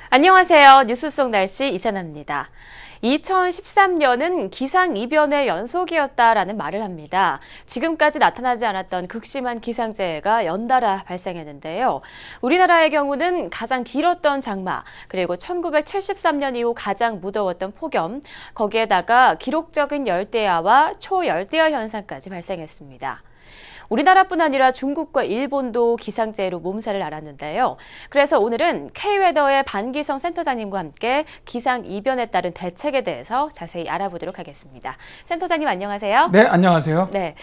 안녕하세요. 뉴스 속 날씨 이세나입니다. 2013년은 기상이변의 연속이었다라는 말을 합니다. 지금까지 나타나지 않았던 극심한 기상재해가 연달아 발생했는데요. 우리나라의 경우는 가장 길었던 장마, 그리고 1973년 이후 가장 무더웠던 폭염, 거기에다가 기록적인 열대야와 초열대야 현상까지 발생했습니다. 우리나라뿐 아니라 중국과 일본도 기상재해로 몸살을 앓았는데요. 그래서 오늘은 K웨더의 반기성 센터장님과 함께 기상이변에 따른 대책에 대해서 자세히 알아보도록 하겠습니다. 센터장님 안녕하세요. 네, 안녕하세요. 네,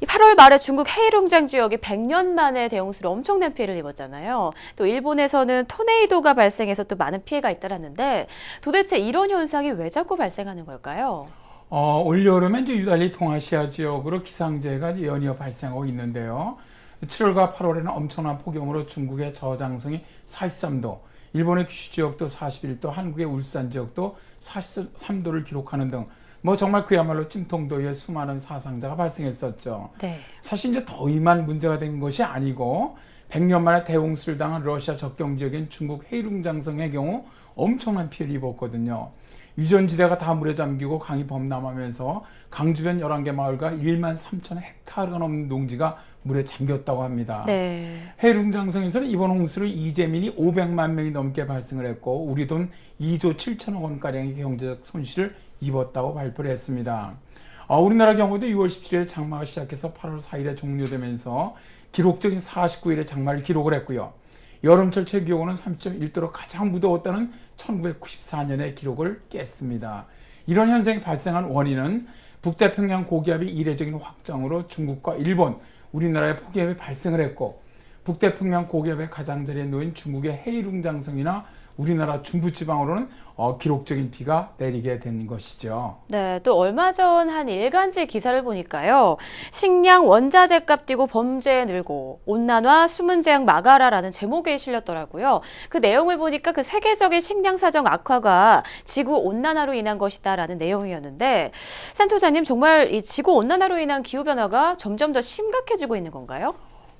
8월 말에 중국 헤이룽장 지역이 100년 만에 대홍수로 엄청난 피해를 입었잖아요. 또 일본에서는 토네이도가 발생해서 또 많은 피해가 잇따랐는데 도대체 이런 현상이 왜 자꾸 발생하는 걸까요? 올여름에 이제 유달리 동아시아 지역으로 기상재해가 연이어 발생하고 있는데요. 7월과 8월에는 엄청난 폭염으로 중국의 저장성이 43도, 일본의 규슈 지역도 41도, 한국의 울산 지역도 43도를 기록하는 등 정말 그야말로 찜통더위에 수많은 사상자가 발생했었죠. 네. 사실 이제 더위만 문제가 된 것이 아니고 100년 만에 대홍수를 당한 러시아 접경 지역인 중국 헤이룽장성의 경우 엄청난 피해를 입었거든요. 유전지대가 다 물에 잠기고 강이 범람하면서 강 주변 11개 마을과 1만 3천 헥타르가 넘는 농지가 물에 잠겼다고 합니다. 네. 헤이룽장성에서는 이번 홍수로 이재민이 500만 명이 넘게 발생을 했고 우리 돈 2조 7천억 원가량의 경제적 손실을 입었다고 발표를 했습니다. 우리나라 경우도 6월 17일에 장마가 시작해서 8월 4일에 종료되면서 기록적인 49일의 장마를 기록을 했고요. 여름철 최기온은 3.1도로 가장 무더웠다는 1994년의 기록을 깼습니다. 이런 현상이 발생한 원인은 북태평양 고기압의 이례적인 확장으로 중국과 일본, 우리나라의 폭염이 발생을 했고 북태평양 고기압의 가장자리에 놓인 중국의 헤이룽장성이나 우리나라 중부지방으로는 기록적인 비가 내리게 된 것이죠. 네, 또 얼마 전 한 일간지 기사를 보니까요. 식량 원자재 값 뛰고 범죄 늘고 온난화 수문 재앙 막아라라는 제목에 실렸더라고요. 그 내용을 보니까 그 세계적인 식량 사정 악화가 지구 온난화로 인한 것이다라는 내용이었는데 센터장님 정말 이 지구 온난화로 인한 기후 변화가 점점 더 심각해지고 있는 건가요?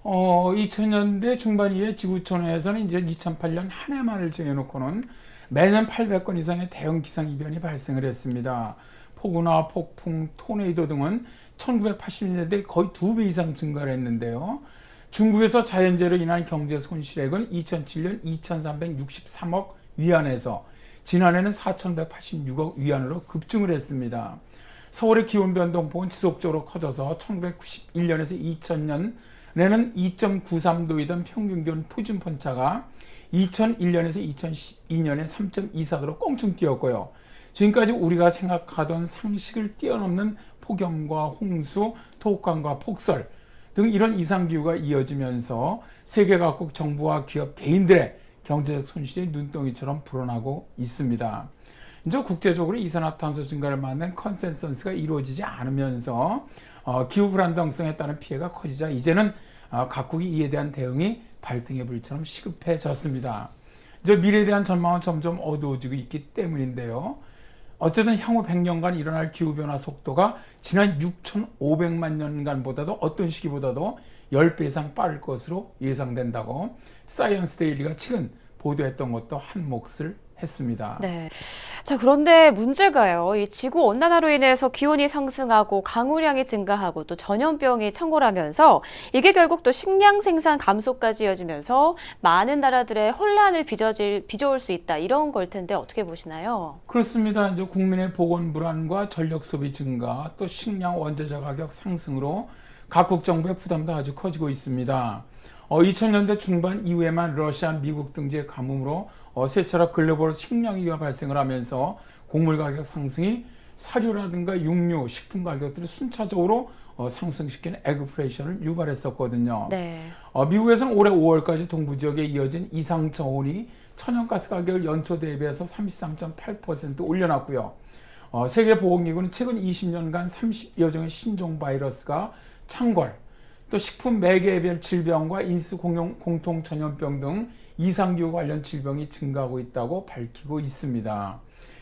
2000년대 중반 이후에 지구촌에서는 이제 2008년 한 해만을 정해놓고는 매년 800건 이상의 대형 기상이변이 발생을 했습니다. 폭우나 폭풍, 토네이도 등은 1980년대 거의 2배 이상 증가를 했는데요. 중국에서 자연재해로 인한 경제 손실액은 2007년 2363억 위안에서 지난해는 4186억 위안으로 급증을 했습니다. 서울의 기온 변동폭은 지속적으로 커져서 1991년에서 2000년에는 2.93도이던 평균 기온 표준 편차가 2001년에서 2012년에 3.24도로 껑충 뛰었고요. 지금까지 우리가 생각하던 상식을 뛰어넘는 폭염과 홍수, 토광과 폭설 등 이런 이상기후가 이어지면서 세계 각국 정부와 기업, 개인들의 경제적 손실이 눈덩이처럼 불어나고 있습니다. 이제 국제적으로 이산화탄소 증가를 막는 컨센서스가 이루어지지 않으면서 기후 불안정성에 따른 피해가 커지자 이제는 각국이 이에 대한 대응이 발등의 불처럼 시급해졌습니다. 이제 미래에 대한 전망은 점점 어두워지고 있기 때문인데요. 어쨌든 향후 100년간 일어날 기후변화 속도가 지난 6,500만 년간보다도 어떤 시기보다도 10배 이상 빠를 것으로 예상된다고 사이언스 데일리가 최근 보도했던 것도 한 몫을 했습니다. 네. 자, 그런데 문제가요. 이 지구 온난화로 인해서 기온이 상승하고 강우량이 증가하고 또 전염병이 창궐하면서 이게 결국 또 식량 생산 감소까지 이어지면서 많은 나라들의 혼란을 빚어올 수 있다. 이런 걸 텐데 어떻게 보시나요? 그렇습니다. 이제 국민의 보건 불안과 전력 소비 증가, 또 식량 원재료 가격 상승으로 각국 정부의 부담도 아주 커지고 있습니다. 2000년대 중반 이후에만 러시아, 미국 등지의 가뭄으로 세 차례 글로벌 식량 위기가 발생을 하면서 곡물 가격 상승이 사료라든가 육류, 식품 가격들을 순차적으로 상승시키는 에그플레이션을 유발했었거든요. 네. 미국에서는 올해 5월까지 동부 지역에 이어진 이상 저온이 천연가스 가격을 연초 대비해서 33.8% 올려놨고요. 세계보건기구는 최근 20년간 30여 종의 신종 바이러스가 창궐, 또 식품 매개별 질병과 인수 공통 전염병 등 이상기후 관련 질병이 증가하고 있다고 밝히고 있습니다.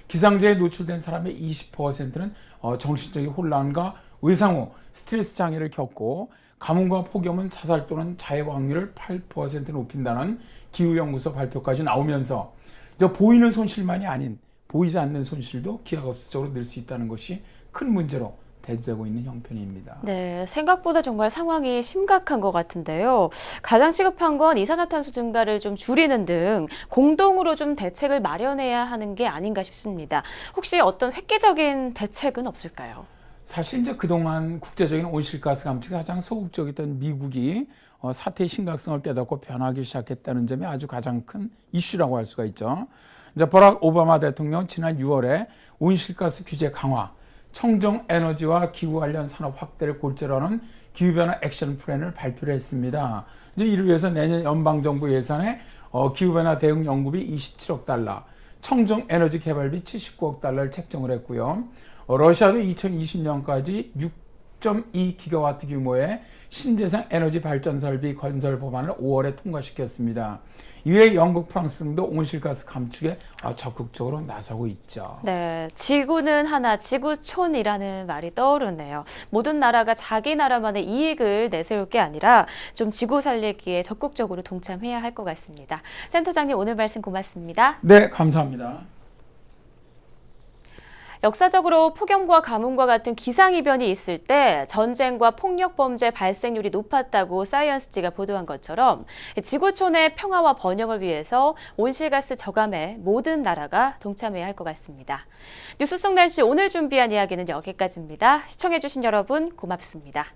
기상재해에 노출된 사람의 20%는 정신적인 혼란과 외상 후 스트레스 장애를 겪고 가뭄과 폭염은 자살 또는 자해 확률을 8% 높인다는 기후연구소 발표까지 나오면서 저 보이는 손실만이 아닌 보이지 않는 손실도 기하급수적으로 늘 수 있다는 것이 큰 문제로 대두되고 있는 형편입니다. 네, 생각보다 정말 상황이 심각한 것 같은데요. 가장 시급한 건 이산화탄소 증가를 좀 줄이는 등 공동으로 좀 대책을 마련해야 하는 게 아닌가 싶습니다. 혹시 어떤 획기적인 대책은 없을까요? 사실 이제 그동안 국제적인 온실가스 감축에 가장 소극적이었던 미국이 사태의 심각성을 깨닫고 변하기 시작했다는 점이 아주 가장 큰 이슈라고 할 수가 있죠. 이제 버락 오바마 대통령 지난 6월에 온실가스 규제 강화, 청정 에너지와 기후 관련 산업 확대를 골자로 하는 기후변화 액션 플랜을 발표를 했습니다. 이제 이를 위해서 내년 연방정부 예산에 기후변화 대응 연구비 27억 달러, 청정 에너지 개발비 79억 달러를 책정을 했고요. 러시아도 2020년까지 6.2기가와트 규모의 신재생 에너지 발전 설비 건설 법안을 5월에 통과시켰습니다. 이외에 영국, 프랑스 등도 온실가스 감축에 적극적으로 나서고 있죠. 네, 지구는 하나, 지구촌이라는 말이 떠오르네요. 모든 나라가 자기 나라만의 이익을 내세울 게 아니라 좀 지구 살리기에 적극적으로 동참해야 할 것 같습니다. 센터장님, 오늘 말씀 고맙습니다. 네, 감사합니다. 역사적으로 폭염과 가뭄과 같은 기상이변이 있을 때 전쟁과 폭력 범죄 발생률이 높았다고 사이언스지가 보도한 것처럼 지구촌의 평화와 번영을 위해서 온실가스 저감에 모든 나라가 동참해야 할 것 같습니다. 뉴스 속 날씨 오늘 준비한 이야기는 여기까지입니다. 시청해주신 여러분 고맙습니다.